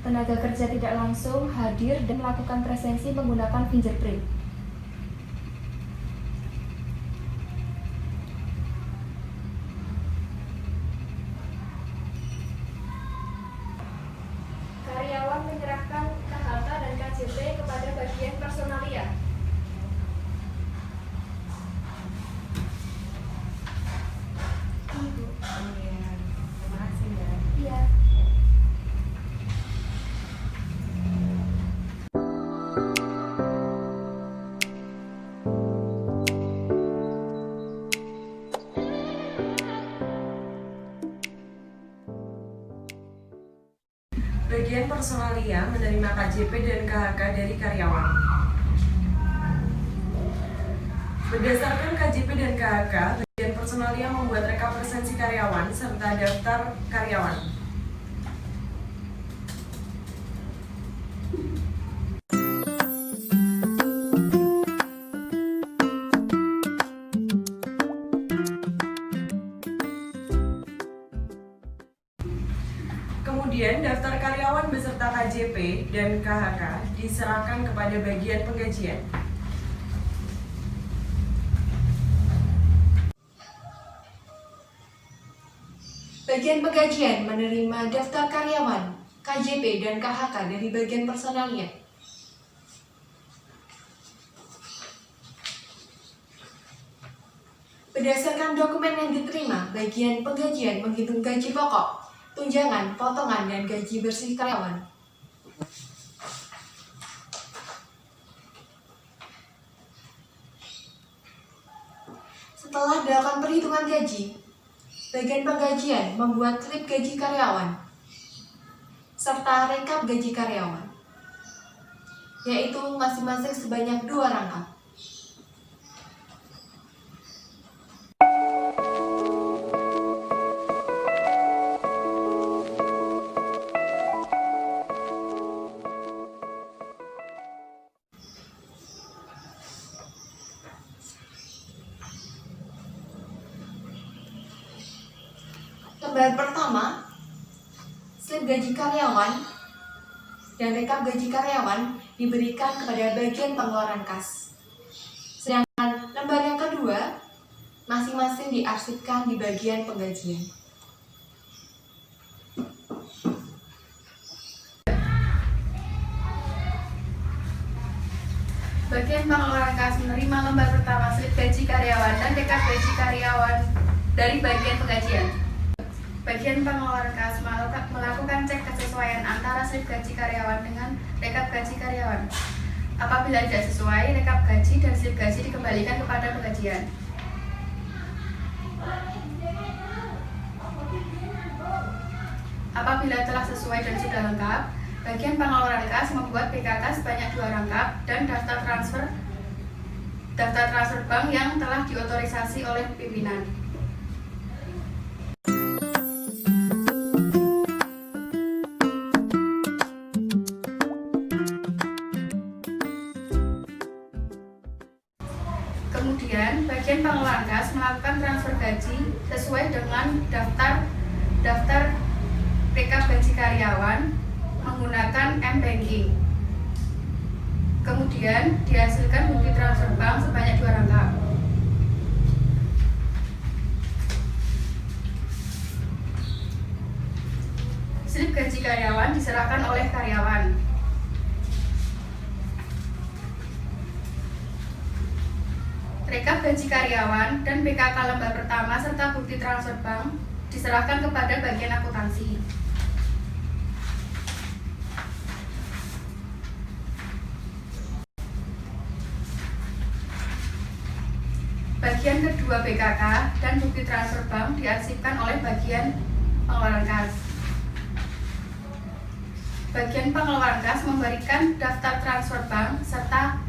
tenaga kerja tidak langsung hadir dan melakukan presensi menggunakan fingerprint. Karyawan menyerahkan KHK dan KJP kepada bagian personalia. Ibu. Oh iya, terima kasih ya. Iya. Bagian personalia menerima KJP dan KHK dari karyawan. Berdasarkan KJP dan KHK, bagian personalia membuat rekap presensi karyawan serta daftar karyawan. Kemudian daftar karyawan beserta KJP dan KHK diserahkan kepada bagian penggajian. Bagian penggajian menerima daftar karyawan, KJP, dan KHK dari bagian personalia. Berdasarkan dokumen yang diterima, bagian penggajian menghitung gaji pokok, tunjangan, potongan, dan gaji bersih karyawan. Setelah dilakukan perhitungan gaji, bagian penggajian membuat slip gaji karyawan serta rekap gaji karyawan, yaitu masing-masing sebanyak 2 rangkap. Lembar pertama, slip gaji karyawan dan rekap gaji karyawan diberikan kepada bagian pengeluaran kas. Sedangkan lembar yang kedua, masing-masing diarsipkan di bagian penggajian. Bagian pengeluaran kas menerima lembar pertama slip gaji karyawan dan rekap gaji karyawan dari bagian penggajian. Bagian pengeluaran kas melakukan cek kesesuaian antara slip gaji karyawan dengan rekap gaji karyawan. Apabila tidak sesuai, rekap gaji dan slip gaji dikembalikan kepada penggajian. Apabila telah sesuai dan sudah lengkap, bagian pengeluaran kas membuat PKK sebanyak 2 rangkap dan daftar transfer bank yang telah diotorisasi oleh pimpinan. Kemudian, bagian pengelolaan kas melakukan transfer gaji sesuai dengan daftar rekap gaji karyawan menggunakan M-Banking. Kemudian, dihasilkan bukti transfer bank sebanyak 2 rangkap. Slip gaji karyawan diserahkan oleh karyawan. Rekap gaji karyawan dan PKK lembar pertama serta bukti transfer bank diserahkan kepada bagian akuntansi. Bagian kedua PKK dan bukti transfer bank diarsipkan oleh bagian pengeluaran kas. Bagian pengeluaran kas memberikan daftar transfer bank serta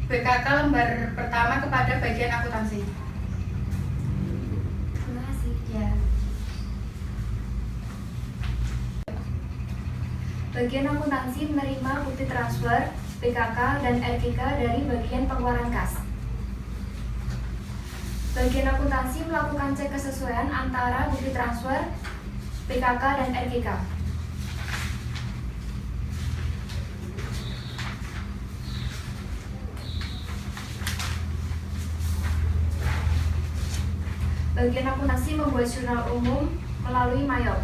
BKK lembar pertama kepada bagian akuntansi. Terima kasih. Ya. Bagian akuntansi menerima bukti transfer, PKK, dan RKK dari bagian pengeluaran kas. Bagian akuntansi melakukan cek kesesuaian antara bukti transfer, PKK, dan RKK. Bagian akuntansi membuat jurnal umum melalui Mayop.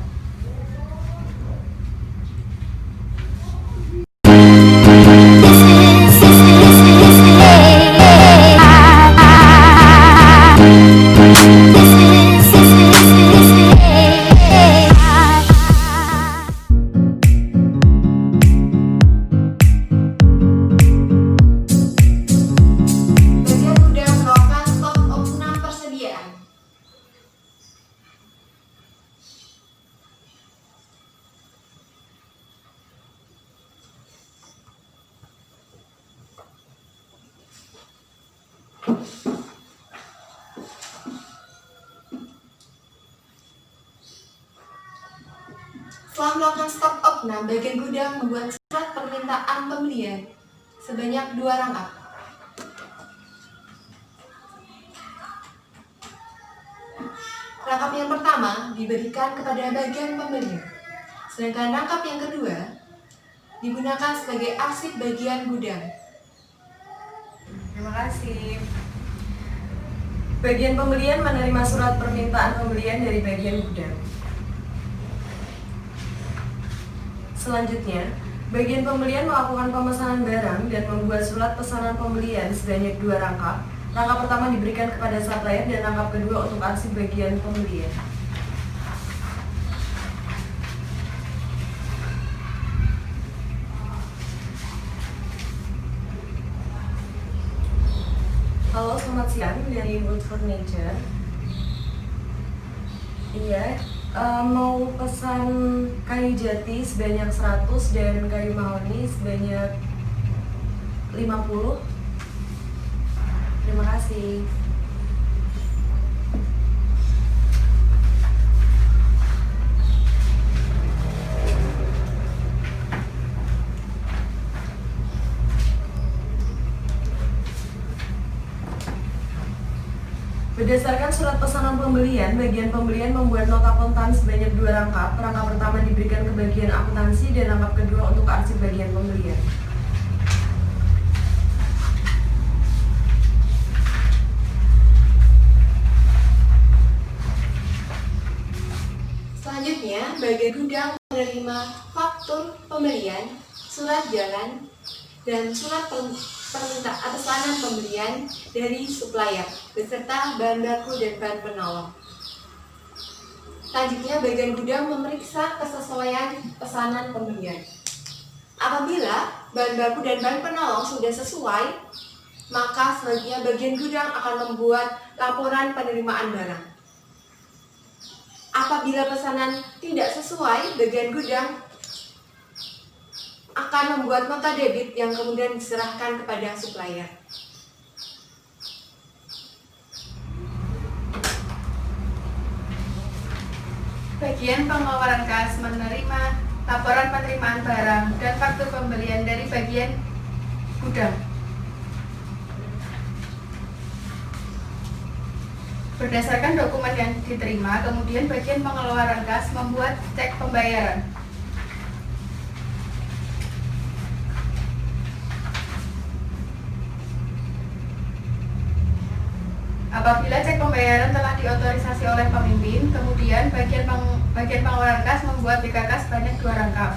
Bagian gudang melakukan stok opnam persediaan. Setelah melakukan stok opnam, bagian gudang membuat surat permintaan pembelian sebanyak 2 rangkap. Rangkap yang pertama diberikan kepada bagian pembelian, sedangkan rangkap yang kedua digunakan sebagai arsip bagian gudang. Terima kasih. Bagian pembelian menerima surat permintaan pembelian dari bagian gudang. Selanjutnya, bagian pembelian melakukan pemesanan barang dan membuat surat pesanan pembelian sebanyak 2 rangkap. Rangkap pertama diberikan kepada supplier dan rangkap kedua untuk arsip bagian pembelian. Halo, selamat siang, dari Wood Furniture. Iya, mau pesan kayu jati sebanyak 100 dan kayu mahoni sebanyak 50. Terima kasih. Berdasarkan surat pesanan pembelian, bagian pembelian membuat nota kontan sebanyak 2 rangkap. Rangkap pertama diberikan ke bagian akuntansi dan rangkap kedua untuk arsip bagian pembelian. Selanjutnya, bagian gudang menerima faktur pembelian, surat jalan, dan surat permintaan pesanan pembelian dari supplier beserta bahan baku dan bahan penolong. Selanjutnya, bagian gudang memeriksa kesesuaian pesanan pembelian. Apabila bahan baku dan bahan penolong sudah sesuai, maka selanjutnya bagian gudang akan membuat laporan penerimaan barang. Apabila pesanan tidak sesuai, bagian gudang akan membuat nota debit yang kemudian diserahkan kepada supplier. Bagian pengeluaran kas menerima laporan penerimaan barang dan faktur pembelian dari bagian gudang. Berdasarkan dokumen yang diterima, kemudian bagian pengeluaran kas membuat cek pembayaran. Apabila cek pembayaran telah diotorisasi oleh pemimpin, kemudian bagian pengeluaran kas membuat BKK sebanyak 2 rangkap.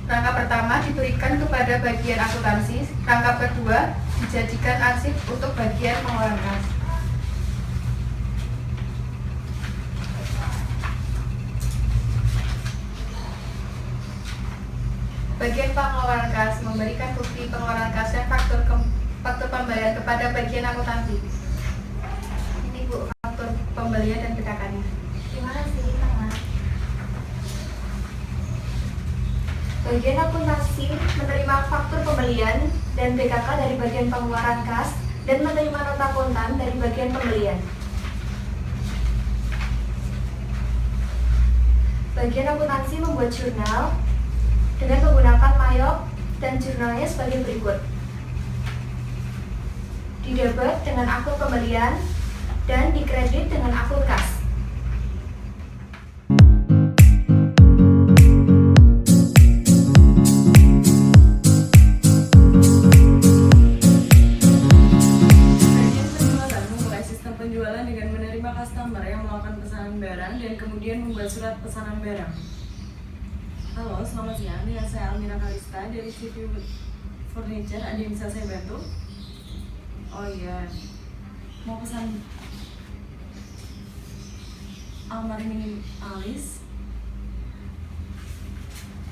Rangkap pertama diberikan kepada bagian akuntansi, rangkap kedua dijadikan arsip untuk bagian pengeluaran kas. Bagian pengeluaran kas memberikan bukti pengeluaran kas dan faktur pembelian kepada bagian akuntansi. Ini Bu, faktur pembelian dan PKK-nya. Terima kasih, Tama. Bagian akuntansi menerima faktur pembelian dan BKK dari bagian pengeluaran kas dan menerima nota kontan dari bagian pembelian. Bagian akuntansi membuat jurnal dengan menggunakan Mayop dan jurnalnya sebagai berikut. Didebet dengan akun pembelian dan dikredit dengan akun kas. Bagian penjualan customer yang melakukan pesanan barang dan kemudian membuat surat pesanan barang. Halo, selamat siang. Dengan saya Almira Kalista dari CV Furniture. Ada yang bisa saya bantu? Oh iya, mau pesan almari minimalis.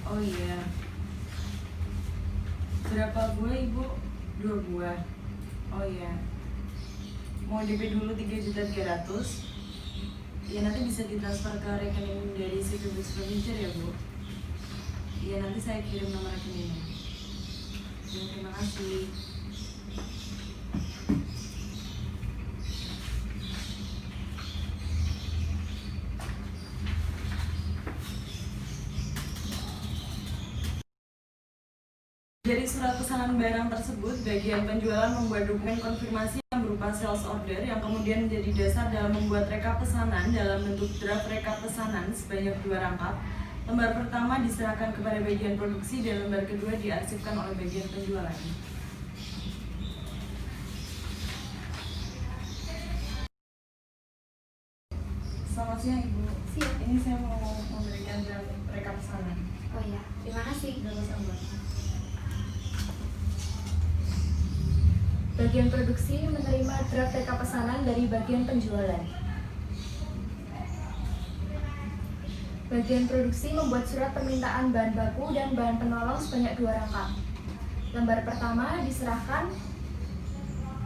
Oh iya, berapa buah ibu? 2 buah. Oh iya, mau DP dulu 3.300.000. Ya nanti bisa ditransfer ke rekening dari CV Furniture ya bu. Iya nanti saya kirim nomor rekeningnya. Ya, terima kasih. Dari surat pesanan barang tersebut, bagian penjualan membuat dokumen konfirmasi yang berupa sales order yang kemudian menjadi dasar dalam membuat rekap pesanan dalam bentuk draft rekap pesanan sebanyak 2 rangkap. Lembar pertama diserahkan kepada bagian produksi dan lembar kedua diarsipkan oleh bagian penjualan. Selamat siang Ibu. Siap. Ini saya mau memberikan draft rekap pesanan. Oh iya, terima kasih. Sama-sama. Bagian produksi menerima draft rekap pesanan dari bagian penjualan. Bagian produksi membuat surat permintaan bahan baku dan bahan penolong sebanyak 2 rangkap. Lembar pertama diserahkan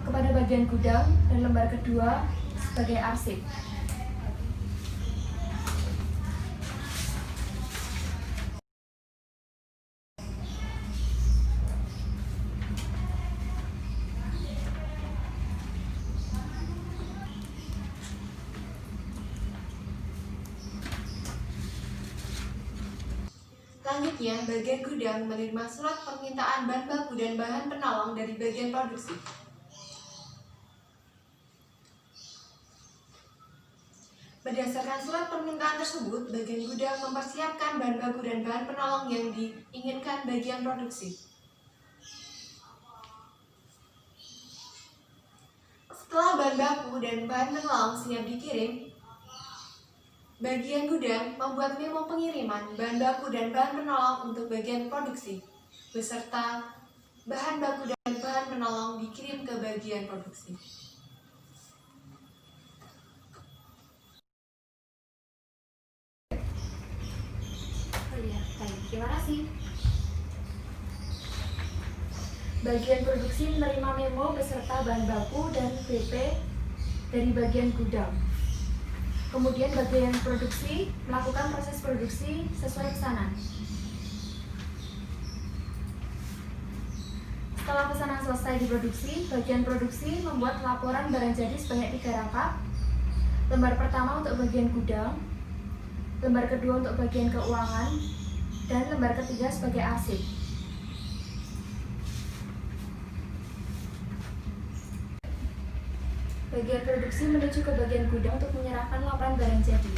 kepada bagian gudang dan lembar kedua sebagai arsip. Selanjutnya, bagian gudang menerima surat permintaan bahan baku dan bahan penolong dari bagian produksi. Berdasarkan surat permintaan tersebut, bagian gudang mempersiapkan bahan baku dan bahan penolong yang diinginkan bagian produksi. Setelah bahan baku dan bahan penolong siap dikirim, bagian gudang membuat memo pengiriman bahan baku dan bahan penolong untuk bagian produksi, beserta bahan baku dan bahan penolong dikirim ke bagian produksi. Oh iya, baik, terima kasih. Bagian produksi menerima memo beserta bahan baku dan BP dari bagian gudang. Kemudian bagian produksi melakukan proses produksi sesuai pesanan. Setelah pesanan selesai diproduksi, bagian produksi membuat laporan barang jadi sebanyak 3 rangkap. Lembar pertama untuk bagian gudang, lembar kedua untuk bagian keuangan, dan lembar ketiga sebagai arsip. Bagian produksi menuju ke bagian gudang untuk menyerahkan laporan barang jadi.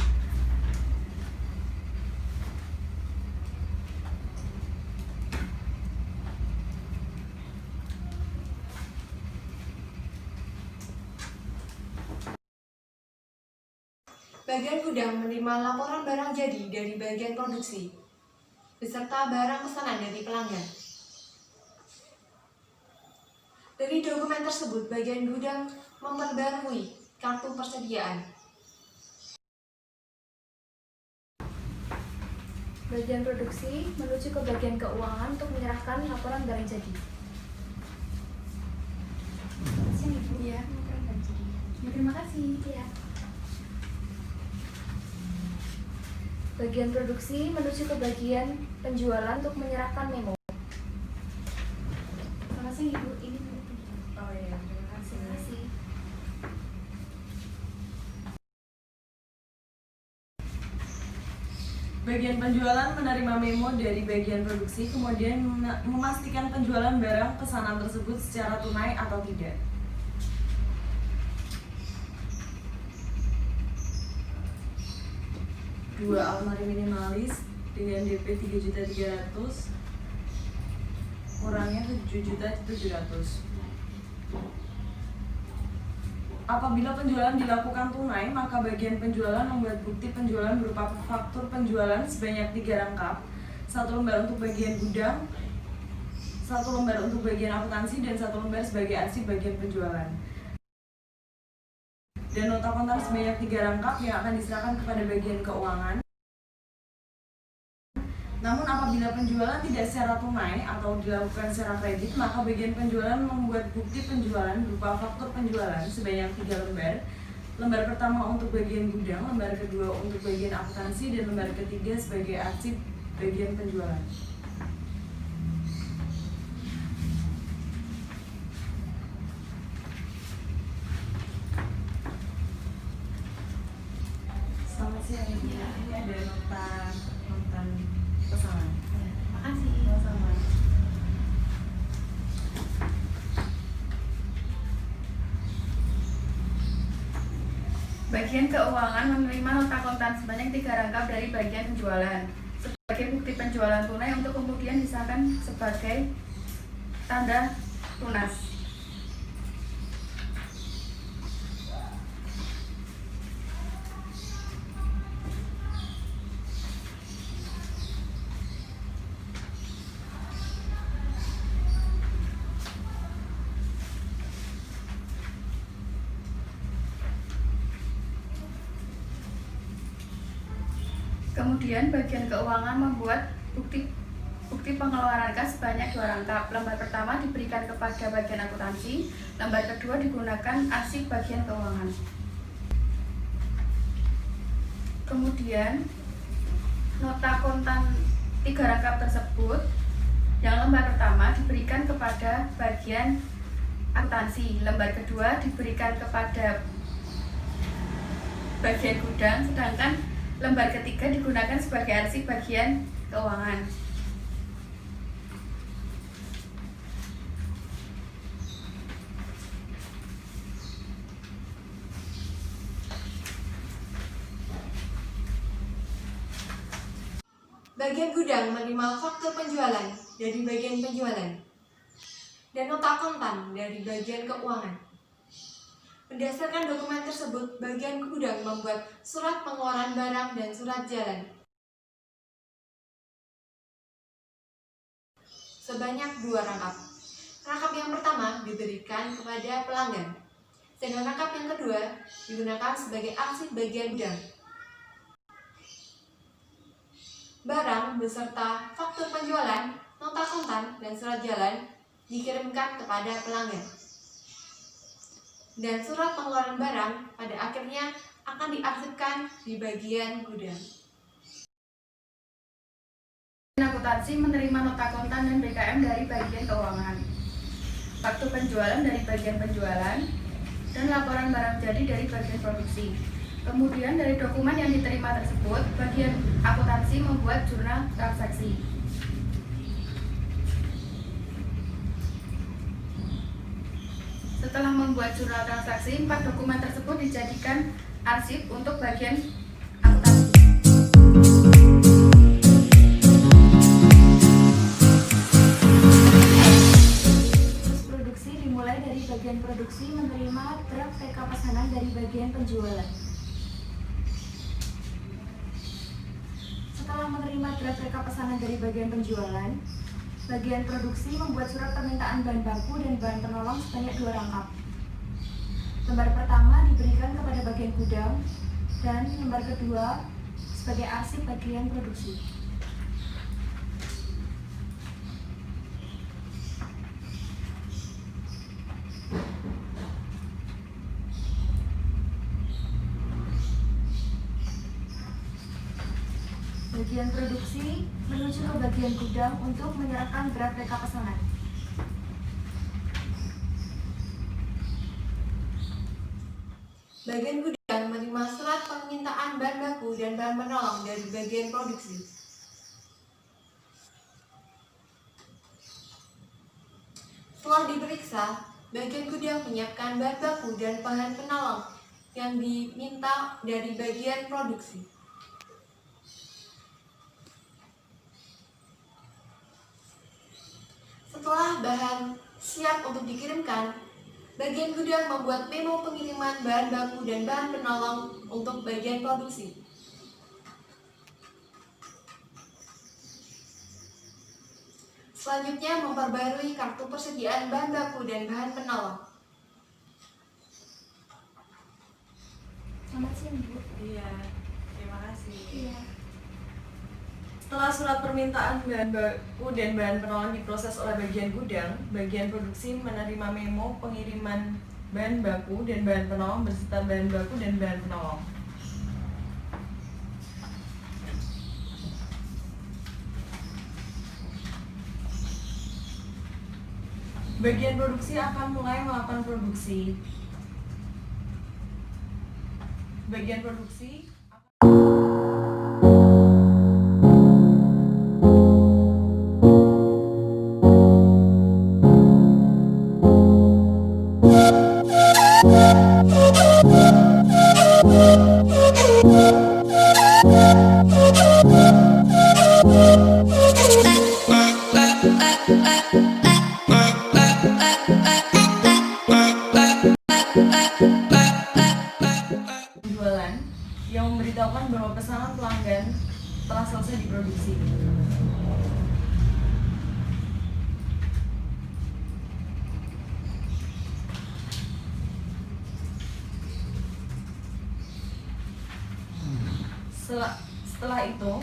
Bagian gudang menerima laporan barang jadi dari bagian produksi, beserta barang pesanan dari pelanggan. Dari dokumen tersebut, bagian gudang memperbarui kartu persediaan. Bagian produksi menuju ke bagian keuangan untuk menyerahkan laporan barang jadi. Sini Bu. Iya. Laporan barang jadi. Ya, terima kasih. Iya. Bagian produksi menuju ke bagian penjualan untuk menyerahkan memo. Terima kasih Ibu. Ini Oh iya, terima kasih. Terima kasih. Bagian penjualan menerima memo dari bagian produksi, kemudian memastikan penjualan barang pesanan tersebut secara tunai atau tidak. Dua almari minimalis dengan DP 3.300.000, kurangnya 7.700.000. Apabila penjualan dilakukan tunai, maka bagian penjualan membuat bukti penjualan berupa faktur penjualan sebanyak 3 rangkap, 1 lembar untuk bagian gudang, 1 lembar untuk bagian akuntansi, dan 1 lembar sebagai arsip bagian penjualan. Dan nota kontan sebanyak 3 rangkap yang akan diserahkan kepada bagian keuangan. Namun apabila penjualan tidak secara tunai atau dilakukan secara kredit, maka bagian penjualan membuat bukti penjualan berupa faktur penjualan sebanyak 3 lembar. Lembar pertama untuk bagian gudang, lembar kedua untuk bagian akuntansi, dan lembar ketiga sebagai arsip bagian penjualan. Selamat siang Ibu. Ini ada nota kontan pesanan. Makasih. Sama-sama. Bagian keuangan menerima nota kontan sebanyak 3 rangkap dari bagian penjualan sebagai bukti penjualan tunai untuk kemudian disahkan sebagai tanda lunas. Kemudian bagian keuangan membuat bukti pengeluaran kas sebanyak 2 rangkap. Lembar pertama diberikan kepada bagian akuntansi, lembar kedua digunakan arsip bagian keuangan. Kemudian nota kontan 3 rangkap tersebut, yang lembar pertama diberikan kepada bagian akuntansi, lembar kedua diberikan kepada bagian gudang, sedangkan lembar ketiga digunakan sebagai arsip bagian keuangan. Bagian gudang menerima faktur penjualan dari bagian penjualan dan nota kontan dari bagian keuangan. Berdasarkan dokumen tersebut, bagian gudang membuat surat pengeluaran barang dan surat jalan sebanyak 2 rangkap. Rangkap yang pertama diberikan kepada pelanggan, sedangkan rangkap yang kedua digunakan sebagai arsip bagian gudang. Barang beserta faktur penjualan, nota kontan, dan surat jalan dikirimkan kepada pelanggan. Dan surat pengeluaran barang pada akhirnya akan diarsipkan di bagian gudang. Akuntansi menerima nota kontan dan BKM dari bagian keuangan, faktur penjualan dari bagian penjualan, dan laporan barang jadi dari bagian produksi. Kemudian dari dokumen yang diterima tersebut, bagian akuntansi membuat jurnal transaksi. Setelah membuat jurnal transaksi, 4 dokumen tersebut dijadikan arsip untuk bagian akuntansi. Proses produksi dimulai dari bagian produksi menerima draft reka pesanan dari bagian penjualan. Setelah menerima draft reka pesanan dari bagian penjualan, bagian produksi membuat surat permintaan bahan baku dan bahan penolong sebanyak 2 rangkap. Lembar pertama diberikan kepada bagian gudang dan lembar kedua sebagai arsip bagian produksi. Bagian produksi menuju ke bagian gudang untuk menyerahkan draft reka pesanan. Bagian gudang menerima surat permintaan bahan baku dan bahan penolong dari bagian produksi. Setelah diperiksa, bagian gudang menyiapkan bahan baku dan bahan penolong yang diminta dari bagian produksi. Setelah bahan siap untuk dikirimkan, Bagian gudang membuat memo pengiriman bahan baku dan bahan penolong untuk bagian produksi. Selanjutnya, memperbarui kartu persediaan bahan baku dan bahan penolong. Selamat siang, Bu. Iya, terima kasih. Iya. Setelah surat permintaan bahan baku dan bahan penolong diproses oleh bagian gudang, bagian produksi menerima memo pengiriman bahan baku dan bahan penolong beserta bahan baku dan bahan penolong. Bagian produksi akan mulai melakukan produksi. Bagian produksi penjualan yang memberitahukan bahwa pesanan pelanggan telah selesai diproduksi. Setelah itu,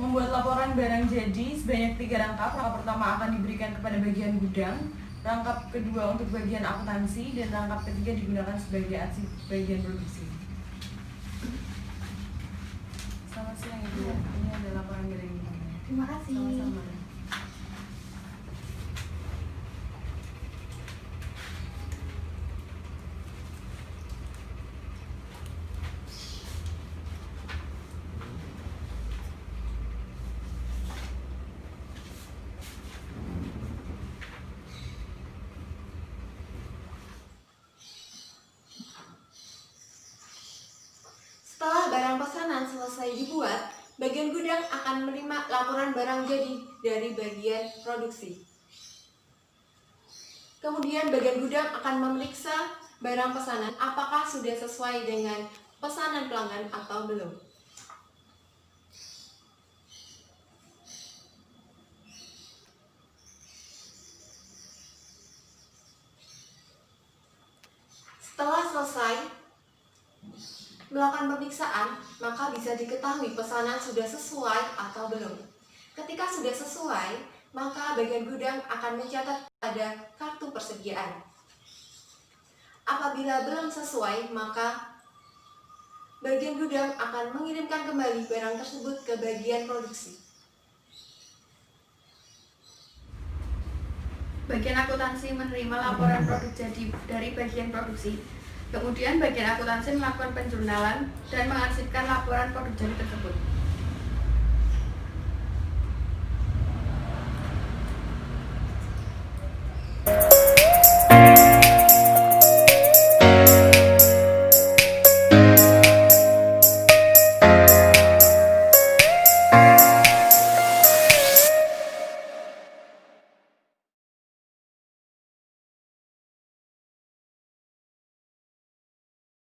membuat laporan barang jadi sebanyak 3 rangkap. Rangkap pertama akan diberikan kepada bagian gudang, rangkap kedua untuk bagian akuntansi, dan rangkap ketiga digunakan sebagai arsip bagian produksi. Selamat siang Ibu, ini ada laporan barang ini. Terima kasih. Sama-sama. Setelah barang pesanan selesai dibuat, bagian gudang akan menerima laporan barang jadi dari bagian produksi. Kemudian bagian gudang akan memeriksa barang pesanan apakah sudah sesuai dengan pesanan pelanggan atau belum. Setelah selesai melakukan pemeriksaan, maka bisa diketahui pesanan sudah sesuai atau belum. Ketika sudah sesuai, maka bagian gudang akan mencatat pada kartu persediaan. Apabila belum sesuai, maka bagian gudang akan mengirimkan kembali barang tersebut ke bagian produksi. Bagian akuntansi menerima laporan produk jadi dari bagian produksi. Kemudian bagian akuntansi melakukan penjurnalan dan mengarsipkan laporan produk jadi tersebut.